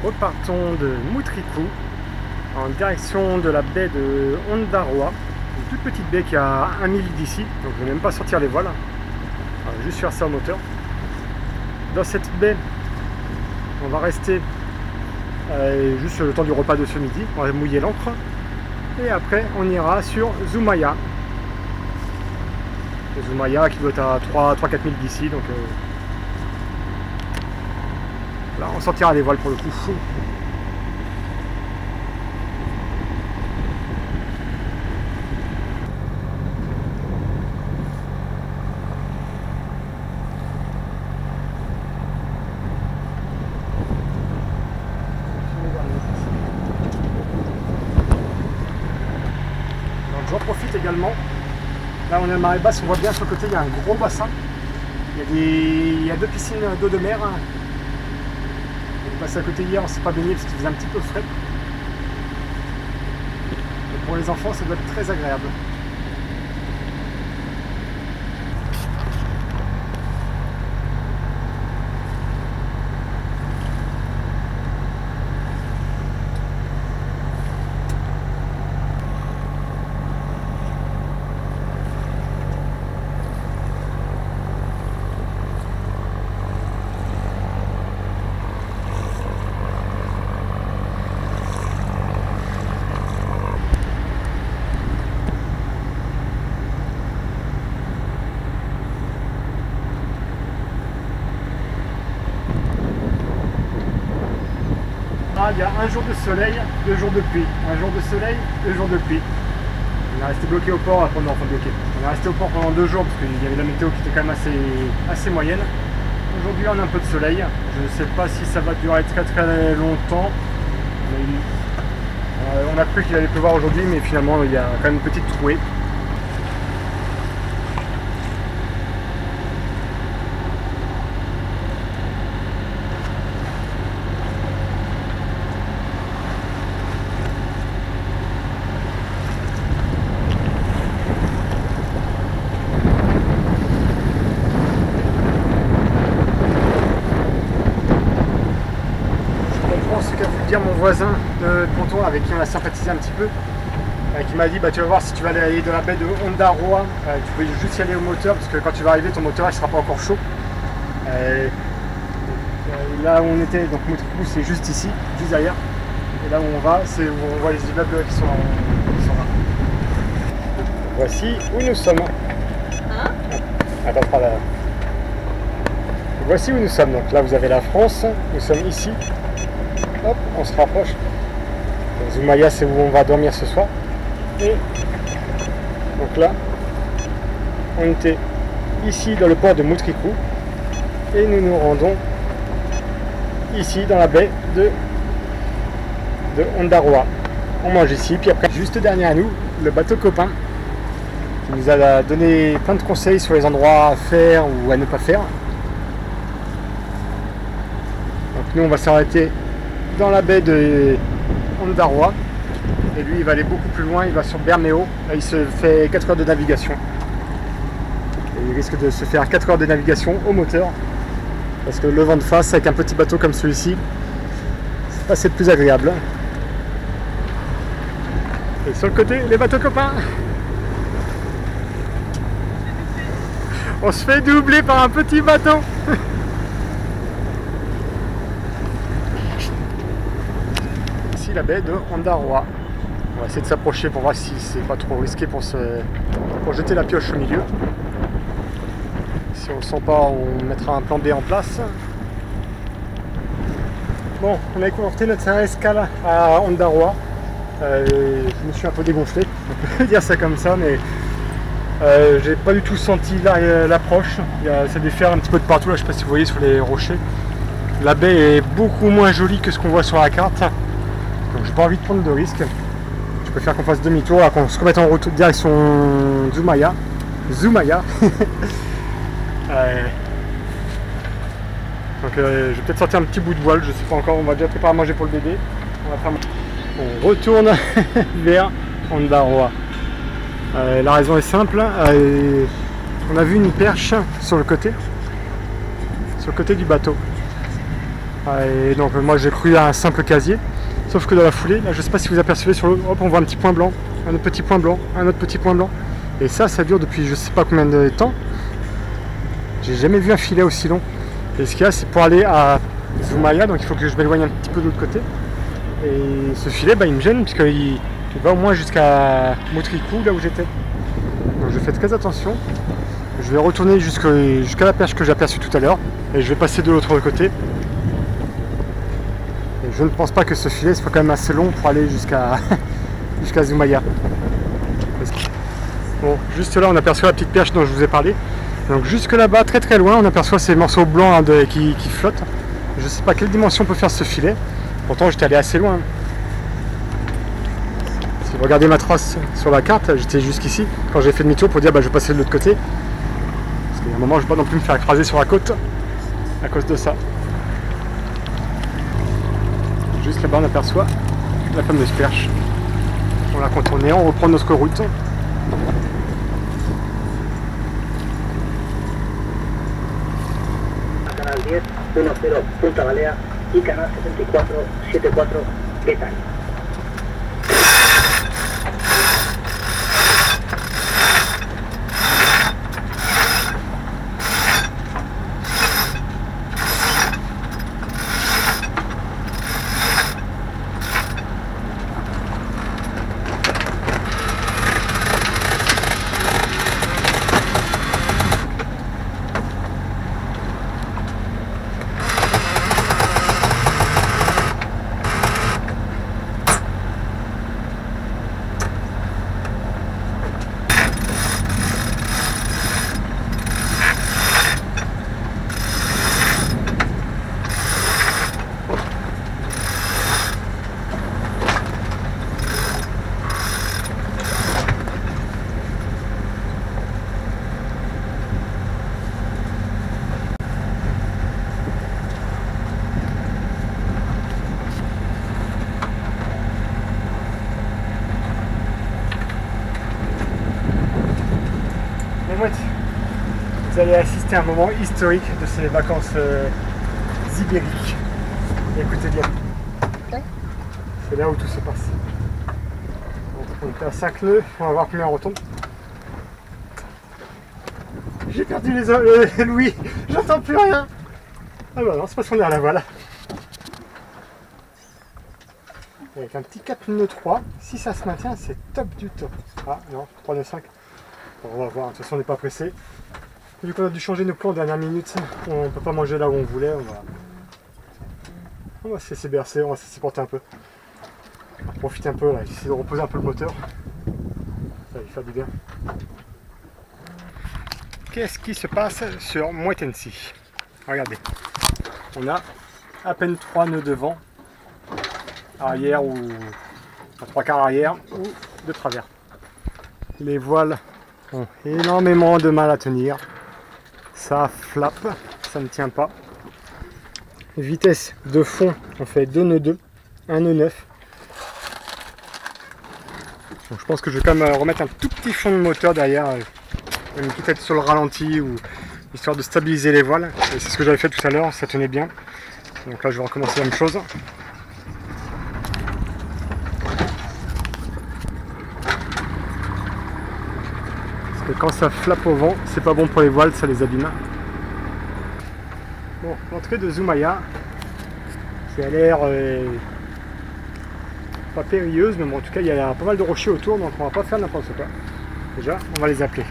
repartons de Mutriku en direction de la baie de Ondarroa, une toute petite baie qui est à 1 mille d'ici, donc je ne vais même pas sortir les voiles, juste faire ça au moteur. Dans cette baie, on va rester juste le temps du repas de ce midi, on va mouiller l'ancre, et après on ira sur Zumaya. Zumaya qui doit être à 3-4 milles d'ici, donc là on sortira les voiles pour le coup. J'en profite également. Là on est à marée basse, on voit bien sur le côté, il y a un gros bassin. Il y a 2 piscines d'eau de mer. On est passé à côté hier, on ne s'est pas baigné parce qu'il faisait un petit peu frais. Et pour les enfants, ça doit être très agréable. Il y a un jour de soleil, 2 jours de pluie. Un jour de soleil, 2 jours de pluie. On est resté bloqué au port pendant, on est resté au port pendant 2 jours parce qu'il y avait la météo qui était quand même assez moyenne. Aujourd'hui on a un peu de soleil. Je ne sais pas si ça va durer très longtemps. On a cru qu'il allait pleuvoir aujourd'hui, mais finalement il y a quand même une petite trouée. Dire mon voisin de ponton avec qui on a sympathisé un petit peu, qui m'a dit bah, tu vas voir, si tu vas aller dans la baie de Ondarroa, tu peux juste y aller au moteur parce que quand tu vas arriver ton moteur il sera pas encore chaud. Là où on était, donc Mutriku c'est juste ici, juste derrière, et là où on va c'est où on voit les immeubles qui sont là. Voici où nous sommes. Hein? Attends, pas là. Voici où nous sommes, donc là vous avez la France, nous sommes ici. Hop, on se rapproche. Zumaya, c'est où on va dormir ce soir. Et donc là, on était ici dans le port de Mutriku et nous nous rendons ici dans la baie de Ondarroa. On mange ici, puis après, juste derrière nous, le bateau copain qui nous a donné plein de conseils sur les endroits à faire ou à ne pas faire. Donc nous, on va s'arrêter dans la baie de Ondarroa et lui il va aller beaucoup plus loin, il va sur Bermeo, là il se fait 4 heures de navigation et il risque de se faire 4 heures de navigation au moteur parce que le vent de face avec un petit bateau comme celui-ci c'est plus agréable. Et sur le côté les bateaux copains, on se fait doubler par un petit bateau. La baie de Ondarroa. On va essayer de s'approcher pour voir si c'est pas trop risqué pour jeter la pioche au milieu. Si on le sent pas, on mettra un plan B en place. Bon, on a écourté notre escale à Ondarroa. Je me suis un peu dégonflé, on peut dire ça comme ça, mais j'ai pas du tout senti l'approche. C'est des fers un petit peu de partout, là, je sais pas si vous voyez sur les rochers. La baie est beaucoup moins jolie que ce qu'on voit sur la carte. Donc j'ai pas envie de prendre de risques. Je préfère qu'on fasse demi-tour, qu'on se remette en route direction Zumaya. Donc je vais peut-être sortir un petit bout de voile, je sais pas encore, on va déjà préparer à manger pour le bébé. On retourne vers Ondarroa. La raison est simple, on a vu une perche sur le côté du bateau. Et donc moi j'ai cru à un simple casier, sauf que dans la foulée, là je sais pas si vous apercevez sur l'eau, hop on voit un petit point blanc, un autre petit point blanc, un autre petit point blanc. Et ça dure depuis je sais pas combien de temps. J'ai jamais vu un filet aussi long. Et ce qu'il y a, c'est pour aller à Zumaya, donc il faut que je m'éloigne un petit peu de l'autre côté. Et ce filet, il me gêne puisqu'il va au moins jusqu'à Moutrikou, là où j'étais. Donc je fais très attention. Je vais retourner jusqu'à la perche que j'ai aperçue tout à l'heure. Et je vais passer de l'autre côté. Et je ne pense pas que ce filet soit quand même assez long pour aller jusqu'à jusqu'à Zumaya. Bon, juste là on aperçoit la petite perche dont je vous ai parlé. Donc jusque là-bas, très très loin, on aperçoit ces morceaux blancs qui flottent. Je ne sais pas quelle dimension peut faire ce filet. Pourtant j'étais allé assez loin. Si vous regardez ma trace sur la carte, j'étais jusqu'ici. Quand j'ai fait demi-tour pour dire je vais passer de l'autre côté. Parce qu'il y a un moment je ne vais pas non plus me faire écraser sur la côte à cause de ça. Juste là-bas on aperçoit la fameuse perche. On la contourne, on reprend notre route. Canal 10, 10, Punta Balea y Canal 74, 74, Betania. Vous allez assister à un moment historique de ces vacances ibériques. Écoutez bien. C'est là où tout se passe. On est à 5 nœuds, on va voir combien on retombe. J'ai perdu les Louis, j'entends plus rien. Ah bah non, c'est parce qu'on est à la voile. Avec un petit 4 nœuds 3, si ça se maintient, c'est top du top. Ah non, 3 nœuds 5. On va voir, de toute façon on n'est pas pressé. Vu qu'on a dû changer nos plans en dernière minute, on ne peut pas manger là où on voulait, on va se laisser bercer, on va se laisser porter un peu. On va profiter un peu là, essayer de reposer un peu le moteur. Ça va lui faire du bien. Qu'est-ce qui se passe sur Mouettensi? Regardez, on a à peine 3 nœuds devant, arrière ou à 3/4 arrière ou de travers. Les voiles ont énormément de mal à tenir, ça flappe, ça ne tient pas. Vitesse de fond, on fait 2 nœuds 2, 1 nœud 9. Donc je pense que je vais quand même remettre un tout petit fond de moteur derrière, peut-être sur le ralenti, ou histoire de stabiliser les voiles. Et c'est ce que j'avais fait tout à l'heure, ça tenait bien. Donc là je vais recommencer la même chose. Et quand ça flappe au vent, c'est pas bon pour les voiles, ça les abîme. Bon, l'entrée de Zumaya, qui a l'air pas périlleuse, mais bon, en tout cas il y a pas mal de rochers autour, donc on va pas faire n'importe quoi. Déjà, on va les appeler.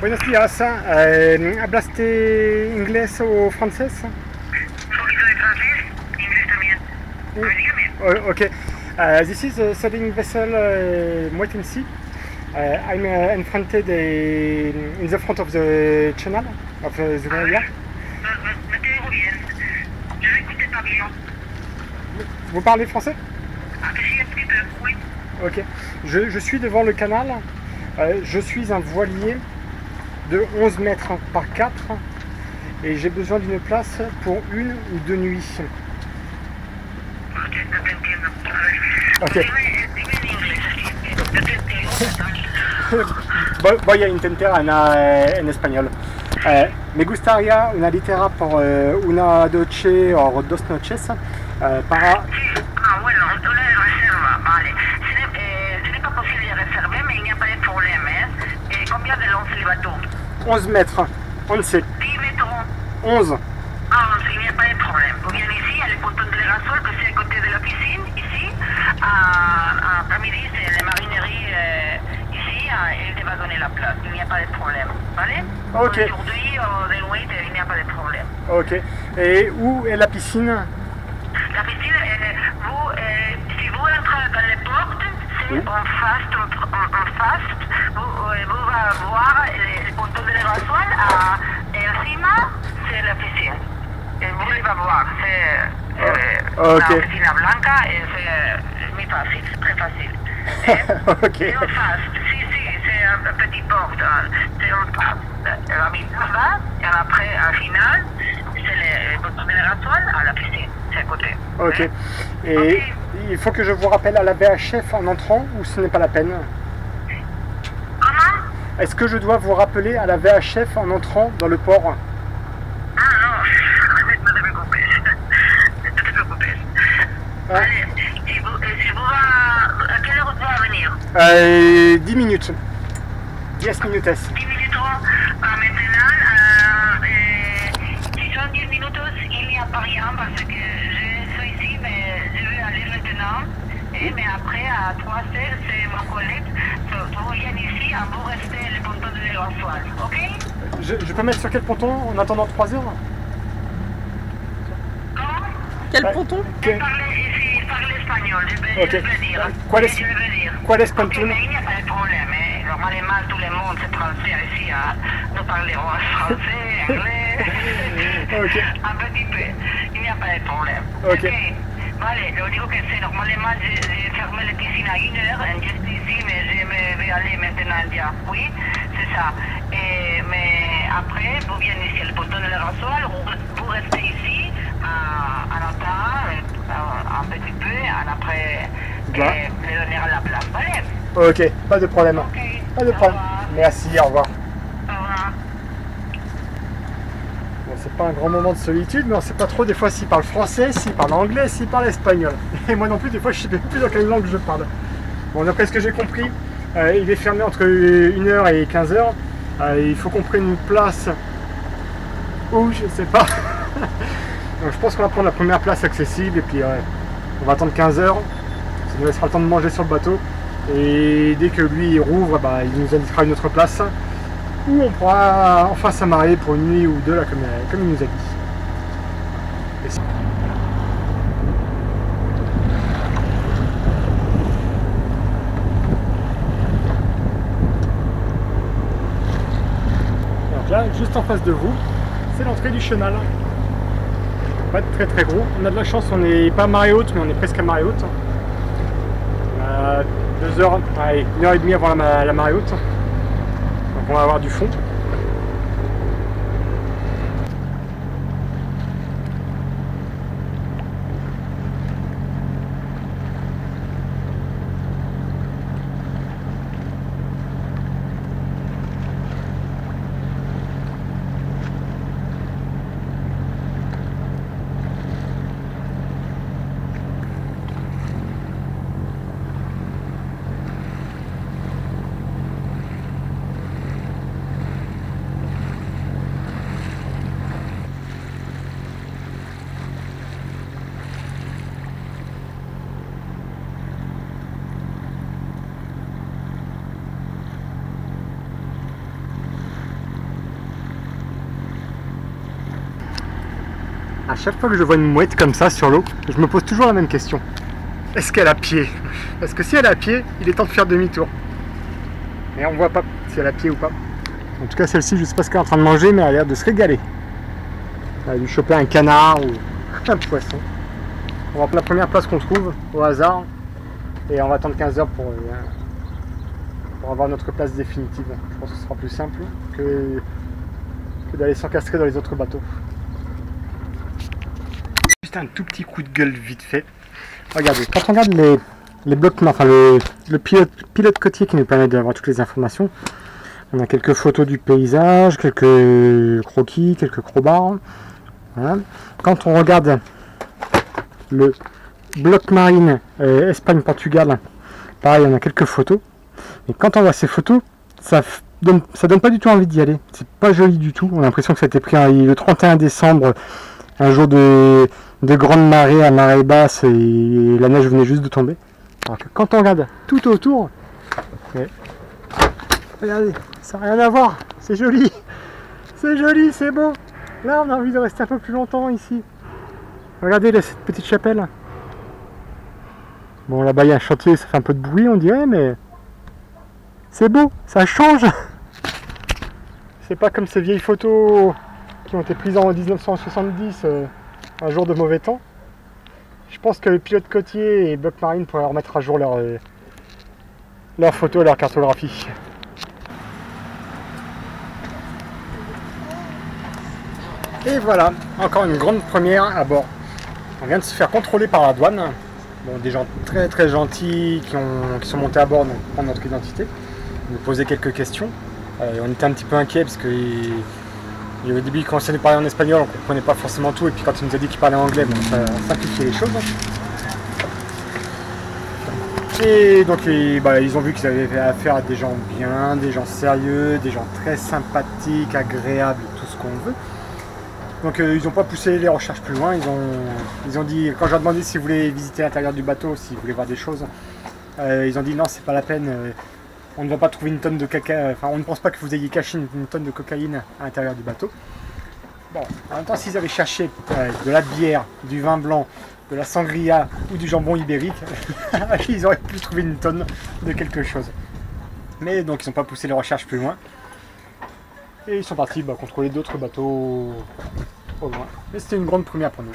Buenos días, ¿hablaste inglés o francés? Un poquito de francés, inglés también. A ver, dígame. Okay, this is a sailing vessel Mouettensi. I'm in front in the front of the channel of the Zumaya. Me te digo bien. Je n'écoutais pas bien. Vous parlez français? Ah, que sí, Ok. Je suis devant le canal. Je suis un voilier de 11 mètres par 4 et j'ai besoin d'une place pour 1 ou 2 nuits. Ok. Voy a intentar en español. Me gustaría una litera por una noche o 2 noches para... Ah, bueno, una reserva, vale. Ce n'est pas possible de réserver, mais il n'y a pas de problème. Combien de long le bateau? 11 mètres. 11. 10 mètres. 11. Ah, 11, il n'y a pas de problème. Vous venez ici, à le ponton de l'Erasol, que c'est à côté de la piscine, ici. Après-midi, c'est la marinerie ici, il te va donner la place. Il n'y a pas de problème. Vale? Ok. Aujourd'hui, de nuit, il n'y a pas de problème. Ok. Et où est la piscine? La piscine, si vous entrez dans les portes, c'est en face, vous allez voir le ponton de l'Erasol, et encima, c'est la piscine. Et vous allez voir, c'est la piscine blanca, et c'est muy fácil, c'est très facile. Ok. C'est en face, si, c'est un petit porte, c'est en face. La mitad là, et après, au final, c'est le ponton de l'Erasol à la piscine. À côté. Ok. Et il faut que je vous rappelle à la VHF en entrant ou ce n'est pas la peine? Comment? Est-ce que je dois vous rappeler à la VHF en entrant dans le port? Ah non, ne te préoccupes. Ne te préoccupes. Ah. Allez, à quelle heure tu vas venir? 10 minutes. 10 minutes. 10 minutes maintenant. Si sont 10 minutes, il n'y a pas rien parce que je suis ici, mais je vais aller maintenant. Mais après, à 3 heures, c'est mon collègue. Vous venez ici, vous restez le ponton de l'Erasol, ok? Je peux mettre sur quel ponton en attendant 3 heures? Comment? Quel ponton? Je parle espagnol, je vais dire. ¿Cuál es Ok, ponton? mais il n'y a pas de problème. Normalement, tout le monde, c'est français ici. Nous parlerons français, anglais. Ok. Un petit peu. Il n'y a pas de problème. Ok. Vale, lo digo que c'est normalement, j'ai fermé la piscine à 1 heure, je suis ici, mais je vais aller maintenant déjà. Oui, c'est ça. Mais après, vous venez ici, le ponton de l'Erasol, vous restez ici, en attendant, un petit peu, après, le donner à la place. Vale? Ok, pas de problème. Ok. Pas de problème. Merci, au revoir. Au revoir. Bon, c'est pas un grand moment de solitude, mais on sait pas trop des fois s'il parle français, s'il parle anglais, s'il parle espagnol. Et moi non plus, des fois je sais plus dans quelle langue je parle. Bon, d'après ce que j'ai compris, il est fermé entre 1h et 15h. Il faut qu'on prenne une place où, je sais pas. Donc je pense qu'on va prendre la première place accessible et puis on va attendre 15h. Ça nous laissera le temps de manger sur le bateau. Et dès que lui il rouvre, il nous indiquera une autre place où on pourra enfin s'amarrer pour une nuit ou deux, là, comme il nous a dit. Donc là, juste en face de vous, c'est l'entrée du chenal. Pas très très gros. On a de la chance, on n'est pas à marée haute, mais on est presque à marée haute. 2 heures, allez, 1h30 avant la marée haute. Donc on va avoir du fond. À chaque fois que je vois une mouette comme ça sur l'eau, je me pose toujours la même question. Est-ce qu'elle a pied? Parce que si elle a pied, il est temps de faire demi-tour. Mais on voit pas si elle a pied ou pas. En tout cas, celle-ci, je sais pas ce qu'elle est en train de manger, mais elle a l'air de se régaler. Elle a dû choper un canard ou un poisson. On va prendre la première place qu'on trouve au hasard. Et on va attendre 15 heures pour avoir notre place définitive. Je pense que ce sera plus simple que d'aller s'encastrer dans les autres bateaux. Juste un tout petit coup de gueule vite fait. Regardez, quand on regarde les blocs, enfin le pilote côtier qui nous permet d'avoir toutes les informations, on a quelques photos du paysage, quelques croquis, quelques crobards. Voilà. Quand on regarde le bloc marine Espagne-Portugal, pareil, on a quelques photos. Et quand on voit ces photos, ça donne pas du tout envie d'y aller. C'est pas joli du tout. On a l'impression que ça a été pris le 31 décembre, un jour de grande marée, à marée basse, et la neige venait juste de tomber. Alors que quand on regarde tout autour, regardez, ça n'a rien à voir. C'est joli, c'est beau. Là, on a envie de rester un peu plus longtemps ici. Regardez là, cette petite chapelle. Bon, là-bas, il y a un chantier, ça fait un peu de bruit, on dirait, mais c'est beau, ça change. C'est pas comme ces vieilles photos qui ont été prises en 1970, un jour de mauvais temps. Je pense que le pilote côtier et bloc marine pourraient remettre à jour leurs photos et leur cartographie. Et voilà, encore une grande première à bord. On vient de se faire contrôler par la douane. Bon, des gens très très gentils qui sont montés à bord pour prendre notre identité, nous poser quelques questions. On était un petit peu inquiets parce que au début il commençait à nous parler en espagnol, on ne comprenait pas forcément tout, et puis quand il nous a dit qu'il parlait anglais, bon, ça simplifiait les choses. Et donc ils ont vu qu'ils avaient affaire à des gens bien, des gens sérieux, des gens très sympathiques, agréables, tout ce qu'on veut. Donc ils n'ont pas poussé les recherches plus loin, ils ont dit, quand je leur ai demandé s'ils voulaient visiter l'intérieur du bateau, s'ils voulaient voir des choses, ils ont dit non, c'est pas la peine, on ne va pas trouver une tonne de caca, enfin on ne pense pas que vous ayez caché une tonne de cocaïne à l'intérieur du bateau. Bon, en même temps, s'ils avaient cherché de la bière, du vin blanc, de la sangria ou du jambon ibérique, ils auraient pu trouver une tonne de quelque chose. Mais donc ils n'ont pas poussé les recherches plus loin. Et ils sont partis contrôler d'autres bateaux au loin. Mais c'était une grande première pour nous.